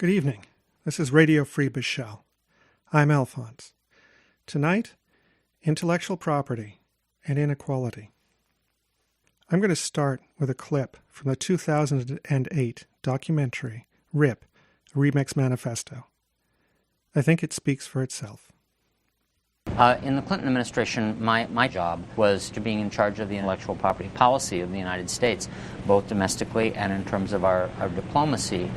Good evening. This is Radio Free Bichelle. I'm Alphonse. Tonight, intellectual property and inequality. I'm going to start with a clip from the 2008 documentary, RIP, Remix Manifesto. I think it speaks for itself. In the Clinton administration, my job was to being in charge of the intellectual property policy of the United States, both domestically and in terms of our diplomacy.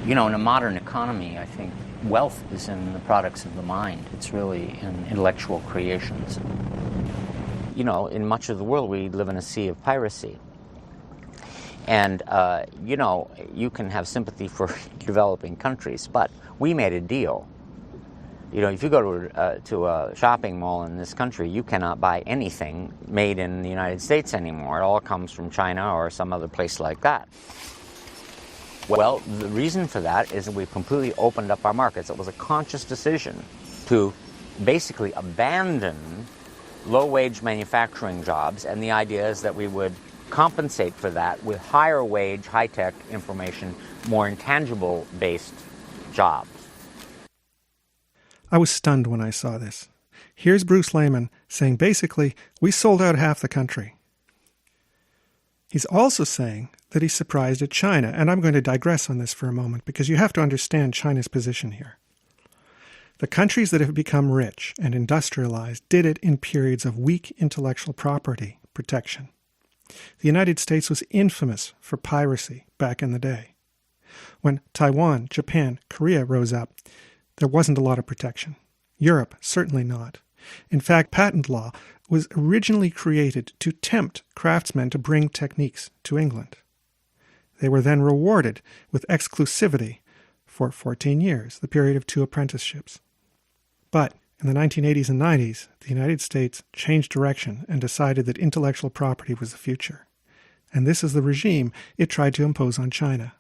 You know, in a modern economy, I think wealth is in the products of the mind. It's really in intellectual creations. You know, in much of the world, we live in a sea of piracy. And, you know, you can have sympathy for developing countries, but we made a deal. You know, if you go to a shopping mall in this country, you cannot buy anything made in the United States anymore. It all comes from China or some other place like that. Well, the reason for that is that we completely opened up our markets. It was a conscious decision to basically abandon low-wage manufacturing jobs, and the idea is that we would compensate for that with higher-wage, high-tech information, more intangible-based jobs. I was stunned when I saw this. Here's Bruce Lehman saying basically, we sold out half the country. He's also saying that he's surprised at China, and I'm going to digress on this for a moment because you have to understand China's position here. The countries that have become rich and industrialized did it in periods of weak intellectual property protection. The United States was infamous for piracy back in the day. When Taiwan, Japan, Korea rose up, there wasn't a lot of protection. Europe, certainly not. In fact, patent law was originally created to tempt craftsmen to bring techniques to England. They were then rewarded with exclusivity for 14 years, the period of 2 apprenticeships. But in the 1980s and 90s, the United States changed direction and decided that intellectual property was the future. And this is the regime it tried to impose on China.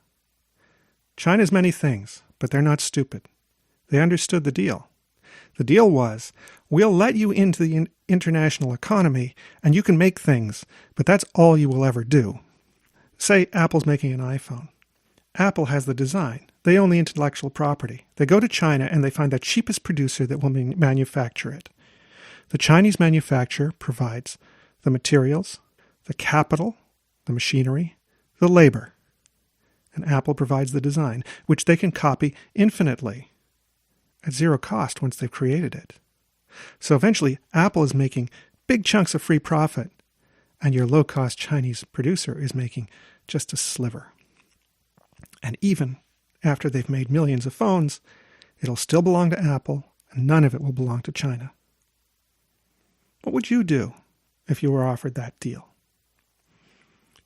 China's many things, but they're not stupid. They understood the deal. The deal was, we'll let you into the international economy and you can make things, but that's all you will ever do. Say Apple's making an iPhone. Apple has the design. They own the intellectual property. They go to China and they find the cheapest producer that will manufacture it. The Chinese manufacturer provides the materials, the capital, the machinery, the labor. And Apple provides the design, which they can copy infinitely at zero cost once they've created it. So eventually, Apple is making big chunks of free profit, and your low-cost Chinese producer is making just a sliver. And even after they've made millions of phones, it'll still belong to Apple, and none of it will belong to China. What would you do if you were offered that deal?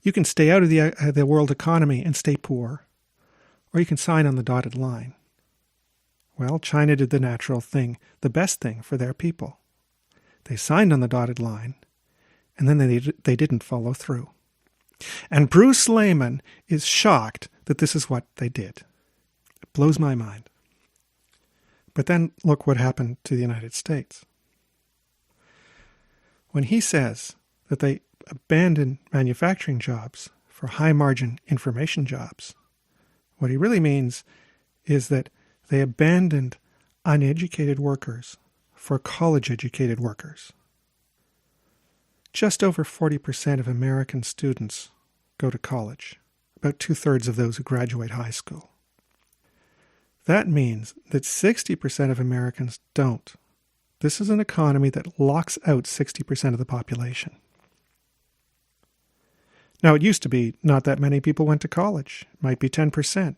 You can stay out of the world economy and stay poor, or you can sign on the dotted line. Well, China did the natural thing, the best thing for their people. They signed on the dotted line, and then they didn't follow through. And Bruce Lehman is shocked that this is what they did. It blows my mind. But then look what happened to the United States. When he says that they abandoned manufacturing jobs for high-margin information jobs, what he really means is that they abandoned uneducated workers for college-educated workers. Just over 40% of American students go to college, about 2/3 of those who graduate high school. That means that 60% of Americans don't. This is an economy that locks out 60% of the population. Now, it used to be not that many people went to college. It might be 10%.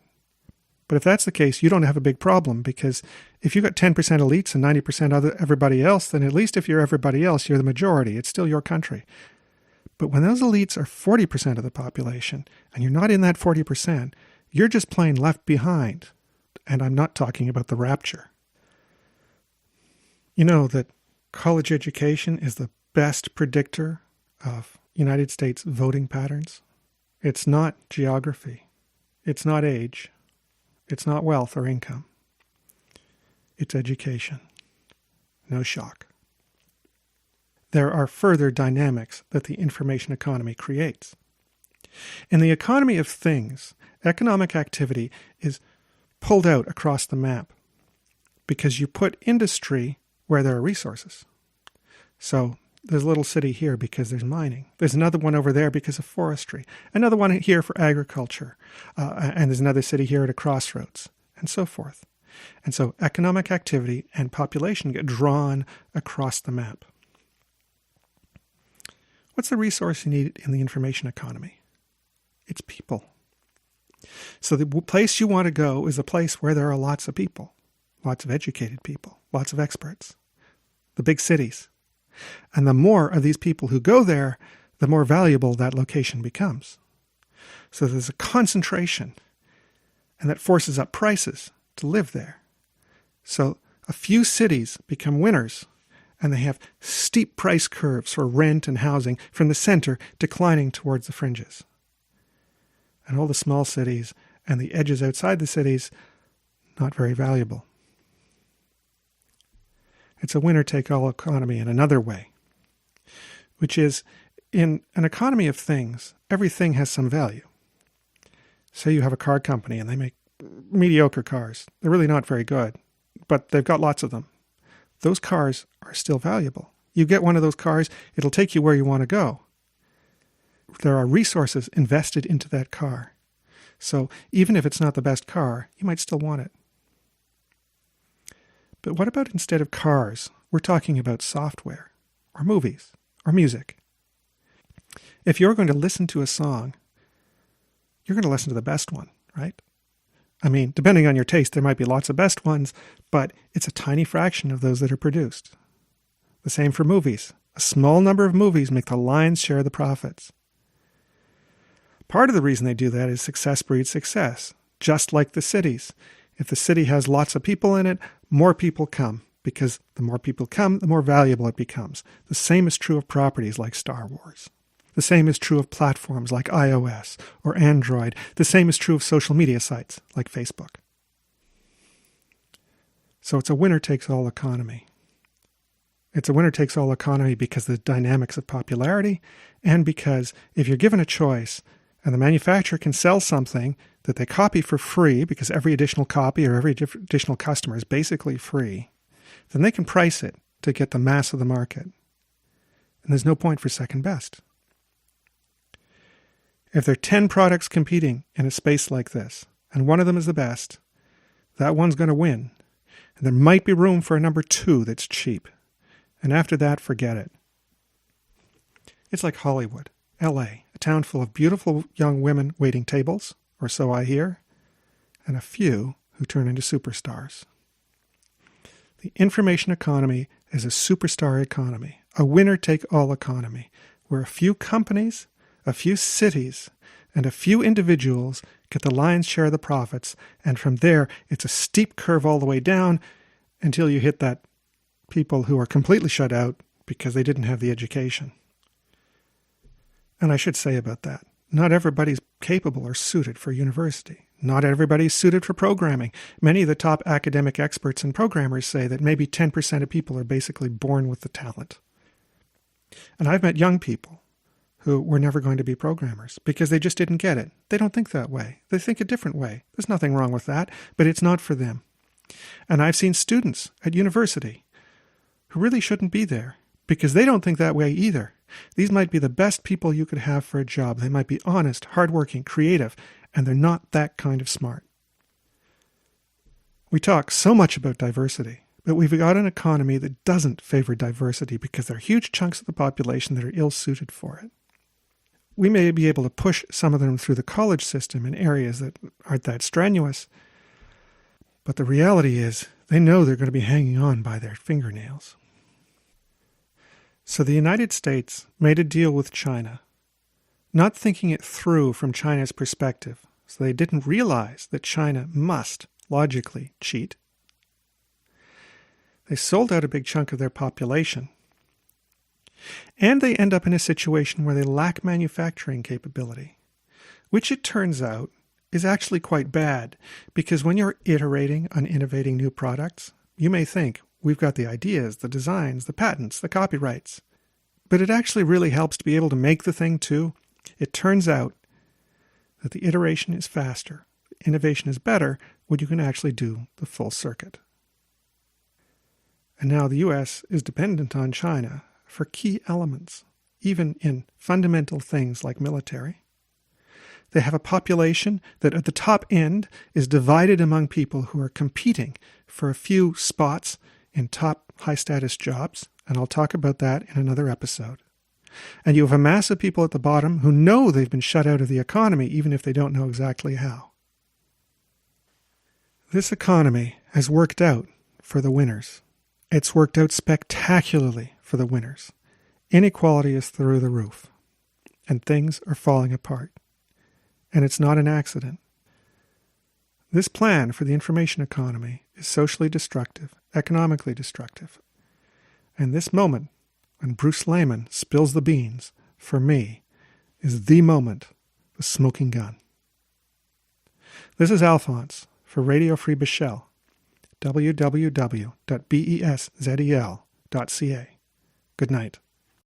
But if that's the case, you don't have a big problem, because if you've got 10% elites and 90% everybody else, then at least if you're everybody else, you're the majority. It's still your country. But when those elites are 40% of the population, and you're not in that 40%, you're just plain left behind. And I'm not talking about the rapture. You know that college education is the best predictor of United States voting patterns? It's not geography. It's not age. It's not wealth or income. It's education. No shock. There are further dynamics that the information economy creates. In the economy of things, economic activity is pulled out across the map because you put industry where there are resources. So there's a little city here because there's mining. There's another one over there because of forestry. Another one here for agriculture. And there's another city here at a crossroads, and so forth. And so economic activity and population get drawn across the map. What's the resource you need in the information economy? It's people. So the place you want to go is a place where there are lots of people, lots of educated people, lots of experts, the big cities. And the more of these people who go there, the more valuable that location becomes. So there's a concentration, and that forces up prices to live there. So a few cities become winners, and they have steep price curves for rent and housing from the center declining towards the fringes. And all the small cities and the edges outside the cities, not very valuable. It's a winner-take-all economy in another way, which is, in an economy of things, everything has some value. Say you have a car company and they make mediocre cars. They're really not very good, but they've got lots of them. Those cars are still valuable. You get one of those cars, it'll take you where you want to go. There are resources invested into that car. So even if it's not the best car, you might still want it. But what about instead of cars, we're talking about software, or movies, or music? If you're going to listen to a song, you're going to listen to the best one, right? I mean, depending on your taste, there might be lots of best ones, but it's a tiny fraction of those that are produced. The same for movies. A small number of movies make the lion's share of the profits. Part of the reason they do that is success breeds success, just like the cities. If the city has lots of people in it, more people come, because the more people come, the more valuable it becomes. The same is true of properties like Star Wars. The same is true of platforms like iOS or Android. The same is true of social media sites like Facebook. So it's a winner-takes-all economy. It's a winner-takes-all economy because of the dynamics of popularity, and because if you're given a choice and the manufacturer can sell something that they copy for free, because every additional copy or every additional customer is basically free, then they can price it to get the mass of the market. And there's no point for second best. If there are 10 products competing in a space like this, and one of them is the best, that one's going to win. And there might be room for a number 2 that's cheap. And after that, forget it. It's like Hollywood, L.A., a town full of beautiful young women waiting tables, or so I hear, and a few who turn into superstars. The information economy is a superstar economy, a winner-take-all economy, where a few companies, a few cities, and a few individuals get the lion's share of the profits, and from there it's a steep curve all the way down until you hit that people who are completely shut out because they didn't have the education. And I should say about that, not everybody's capable or suited for university. Not everybody's suited for programming. Many of the top academic experts and programmers say that maybe 10% of people are basically born with the talent. And I've met young people who were never going to be programmers because they just didn't get it. They don't think that way. They think a different way. There's nothing wrong with that, but it's not for them. And I've seen students at university who really shouldn't be there because they don't think that way either. These might be the best people you could have for a job. They might be honest, hardworking, creative, and they're not that kind of smart. We talk so much about diversity, but we've got an economy that doesn't favor diversity because there are huge chunks of the population that are ill-suited for it. We may be able to push some of them through the college system in areas that aren't that strenuous, but the reality is they know they're going to be hanging on by their fingernails. So the United States made a deal with China, not thinking it through from China's perspective, so they didn't realize that China must logically cheat. They sold out a big chunk of their population, and they end up in a situation where they lack manufacturing capability, which it turns out is actually quite bad, because when you're iterating on innovating new products, you may think, we've got the ideas, the designs, the patents, the copyrights. But it actually really helps to be able to make the thing too. It turns out that the iteration is faster. innovation is better when you can actually do the full circuit. And now the U.S. is dependent on China for key elements, even in fundamental things like military. They have a population that at the top end is divided among people who are competing for a few spots in top high-status jobs, and I'll talk about that in another episode. And you have a mass of people at the bottom who know they've been shut out of the economy, even if they don't know exactly how. This economy has worked out for the winners. It's worked out spectacularly for the winners. Inequality is through the roof, and things are falling apart. And it's not an accident. This plan for the information economy is socially destructive, economically destructive. And this moment, when Bruce Lehman spills the beans, for me, is the moment, the smoking gun. This is Alphonse for Radio Free Bichelle, www.beszel.ca. Good night.